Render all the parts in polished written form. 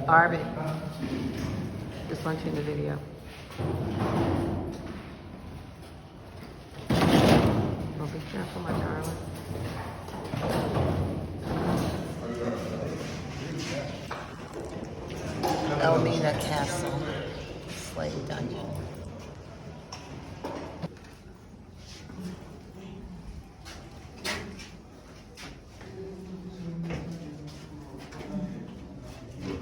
Barbie, just want you in the video. Well, be careful, my darling. Elmina Castle, slave dungeon.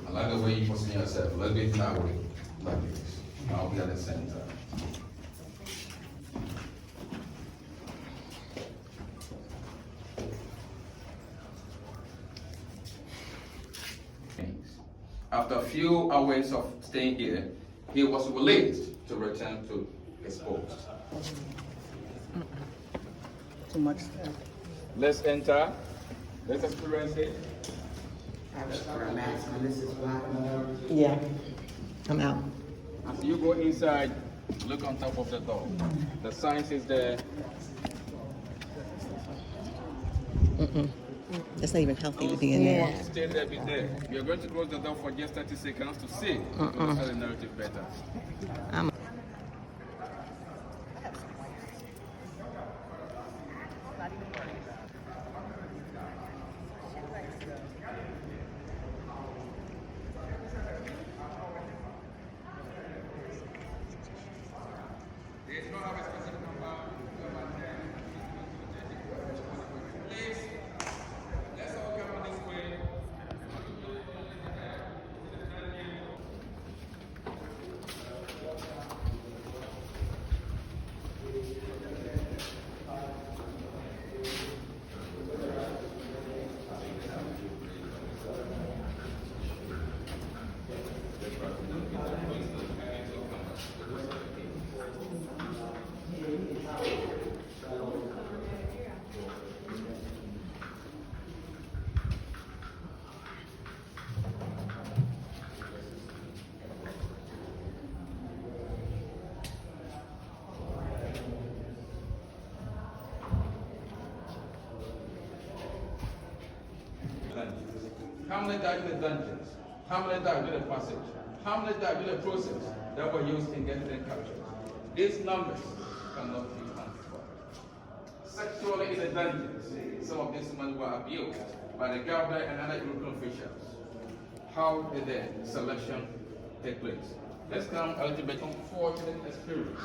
I like the way you position yourself. Let's get that way, like this. I'll be at the center. After a few hours of staying here, he was released to return to his post. Too much stuff. Let's enter. Let's experience it. Yeah, I'm out. As you go inside, look on top of the door. The sign is there. It's not even healthy to be in there. Want to stay there, be there. You're going to close the door for just 30 seconds to see. To understand the narrative better. I'm How many died in the dungeons? How many died in the passage? How many died in the process that were used in getting them captured? These numbers cannot be quantified. Sexually in the dungeons, some of these men were abused by the governor and other European officials. How did the selection take place? Let's come a little bit unfortunate experience.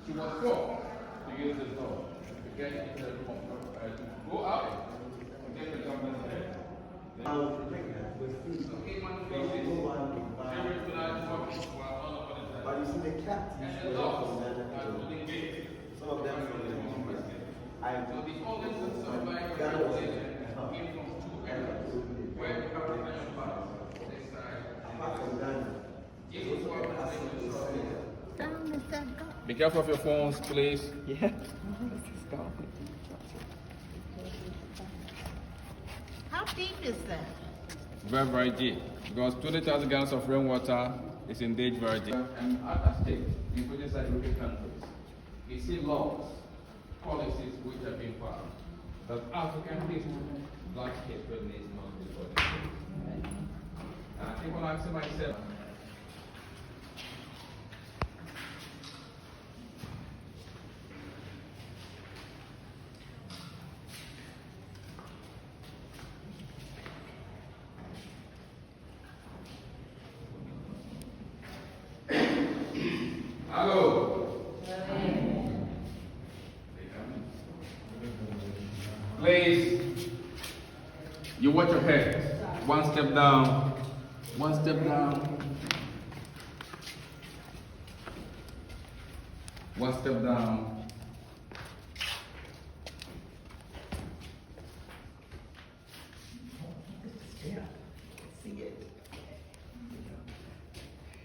She was forced to use the door to get into the room, to go out and get the government there. But you see the cat, some of them I So the organs of survival came from two areas where the Caribbean part, this side, apart from Ghana. Be careful of your phones, please. yeah. Let's go. How deep is that? Very, very deep. Because 20,000 gallons of rainwater is indeed very deep. And other states, including some European countries, we see laws, policies which have been passed that African history, Black history needs not to be forgotten. And I think when I say myself, hello. Please, you watch your head. One step down. One step down. One step down.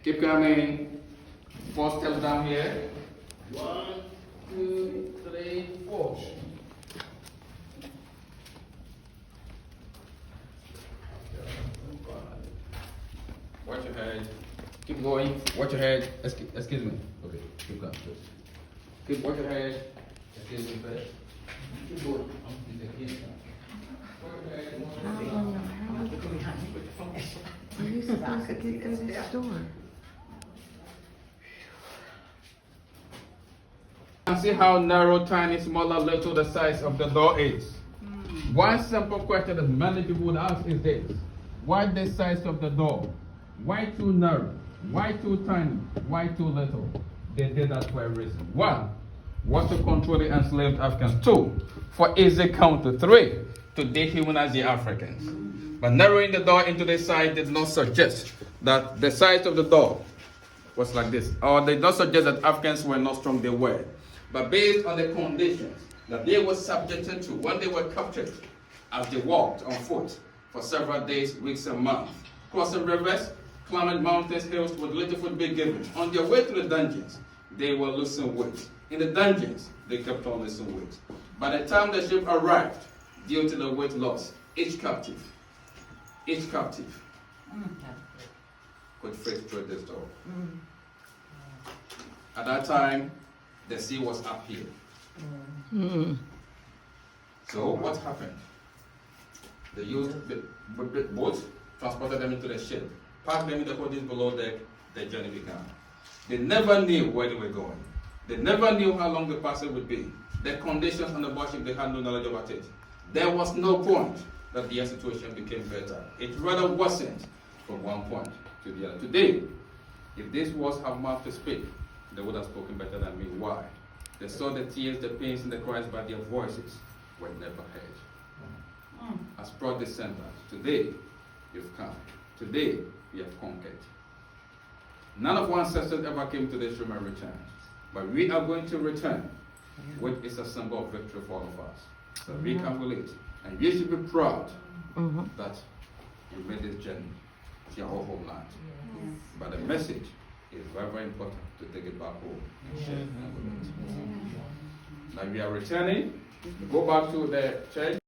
Keep coming. 4 steps down here. 1, 2, 3, 4. Watch your head. Keep going. Watch your head. Excuse me. Okay. Keep going. Keep watch your head. Excuse me first. Keep going. Watch your head. Are you supposed to get through this door? You can see how narrow, tiny, smaller, little the size of the door is. One simple question that many people would ask is this: why the size of the door? Why too narrow? Why too tiny? Why too little? They did that for a reason. One, was to control the enslaved Africans. Two, for easy count to. Three, to dehumanize the Africans. But narrowing the door into the side did not suggest that the size of the door was like this, or did not suggest that Africans were not strong. They were. But based on the conditions that they were subjected to when they were captured, as they walked on foot for several days, weeks, and months, crossing rivers, climbing mountains, hills with little food being given. On their way to the dungeons, they were losing weight. In the dungeons, they kept on losing weight. By the time the ship arrived, due to the weight loss, each captive could fit through this door. At that time, the sea was up here. So what happened? They used the boat, transported them into the ship, packed them in the holdings below deck. The journey began. They never knew where they were going. They never knew how long the passage would be. The conditions on the boat ship, they had no knowledge about it. There was no point that the situation became better. It rather worsened from one point to the other. Today, if these words have mouth to speak, they would have spoken better than me. Why? They saw the tears, the pains, and the cries, but their voices were never heard. As proud descendants, today you've come. Today we have conquered. None of our ancestors ever came to this room and returned. But we are going to return, which is a symbol of victory for all of us. So we can relate. And you should be proud that you made this journey to your homeland. But the message is very, very important to take it back home and share it and relate. Now we are returning. We go back to the church.